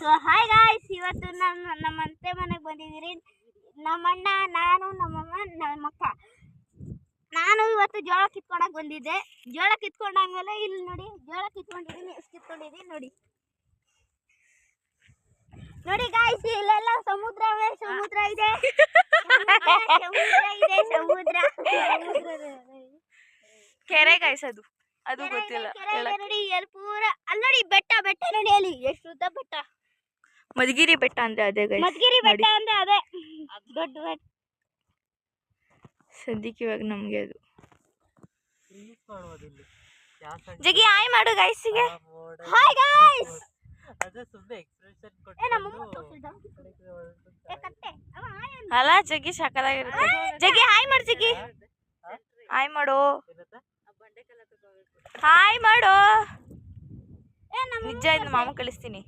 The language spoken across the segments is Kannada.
ಸೊ ಹಾಯ್ ಗಾಯ್ಸ್, ಇವತ್ತು ನಮ್ಮ ಅತ್ತೆ ಮನೆಗೆ ಬಂದಿದ್ದೀರಿ. ನಮ್ಮಣ್ಣ, ನಾನು, ನಮ್ಮಮ್ಮ, ನಮ್ಮಕ್ಕ. ನಾನು ಇವತ್ತು ಜೋಳ ಕಿತ್ಕೊಳಕ್ ಬಂದಿದ್ದೆ. ಜೋಳ ಕಿತ್ಕೊಂಡಾದ್ಮೇಲೆ ಇಲ್ಲಿ ನೋಡಿ, ಜೋಳ ಕಿತ್ಕೊಂಡಿದ್ದೀನಿ. ಎಷ್ಟು ಕಿತ್ಕೊಂಡಿದ್ದೀನಿ ನೋಡಿ. ನೋಡಿ ಗಾಯ್ಸ್, ಇಲ್ಲೆಲ್ಲ ಸಮುದ್ರವೇ ಸಮುದ್ರ ಇದೆ. ಸಮುದ್ರ ಕೆರೆ ಗಾಯ್ಸ್, ಅದು ಗೊತ್ತಿಲ್ಲ. ನೋಡಿ ಎಲ್ಲಿ ಪೂರ ಅಲ್ಲಿ ನೋಡಿ, ಬೆಟ್ಟ ನೋಡಿ, ಅಲ್ಲಿ ಎಷ್ಟು ಉದ್ದ ಬೆಟ್ಟ. ಮಧುಗಿರಿ ಬೆಟ್ಟ ಅಂದ್ರೆ ಅದೇ ಗೈಸ್. ಮಧುಗಿರಿ ಬೆಟ್ಟ ಅಂದ್ರೆ ಅದೇ ದೊಡ್ಡ ಬೆಟ್ಟ. ಸದ್ಯಕ್ಕೆ ಇವಾಗ ನಮ್ಗೆ ಅದು ಜಗಿ ಹಾಯ್ ಮಾಡು ಗೈಸ್ಗೆ. Hi guys. ಅಲ್ಲ ಜಗಿ ಸಕ್ಕದಾಗಿರುತ್ತೆ. ಜಗಿ ಹಾಯ್ ಮಾಡು. ಜಗಿ ಹಾಯ್ ಮಾಡು. ಹಾಯ್ ಮಾಡು. ನಿಜ ಇದು ಮಾಮ ಕಳಿಸ್ತೀನಿ.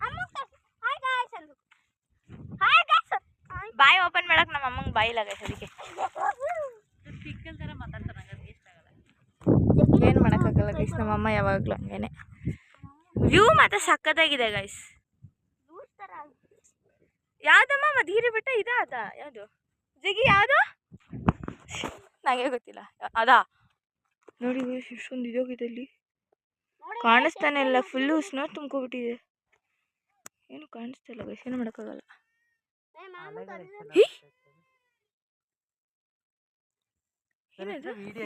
ಬಾಯಿ ಓಪನ್ ಮಾಡಕ್ ನಮ್ಮ ಅಮ್ಮಂಗೆ ಬಾಯಿ ಇಲ್ಲ ಗೈಸ್. ಅದಕ್ಕೆ ಏನು ಮಾಡೋಕ್ಕಾಗಲ್ಲ ಗೈಸ್. ನಮ್ಮಮ್ಮ ಯಾವಾಗಲೂ ಹಂಗೇನೆ. ವ್ಯೂ ಮಾತ್ರ ಸಕ್ಕತ್ತಾಗಿದೆ ಗೈಸ್. ಯಾವ್ದಮ್ಮ ಮಧುಗಿರಿ ಬೆಟ್ಟ ಇದಾ ಅದ ಯಾವುದು ಜಗಿ? ಯಾವುದು ನನಗೆ ಗೊತ್ತಿಲ್ಲ. ಅದಾ ನೋಡಿ ಗೈಸ್, ಇಷ್ಟೊಂದು ಇದಾಗಿದೆ. ಅಲ್ಲಿ ಕಾಣಿಸ್ತಾನೆ ಇಲ್ಲ, ಫುಲ್ಲು ಸ್ನೋ ತುಂಬ್ಕೊಬಿಟ್ಟಿದೆ. ಏನು ಕಾಣಿಸ್ತಾ ಇಲ್ಲ ಗೈಸ್, ಏನು ಮಾಡೋಕ್ಕಾಗಲ್ಲ.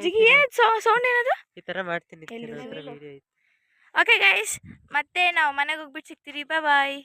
ಜಿಗಿ ಸೌಂಡ್ ಏನದು? ಈ ತರ ಮಾಡ್ತೀನಿ. ಓಕೆ ಗೈಸ್, ಮತ್ತೆ ನಾವು ಮನೆಗೆ ಹೋಗ್ಬಿಟ್ಟು ಸಿಗ್ತೀರಿ. ಬಾಯ್.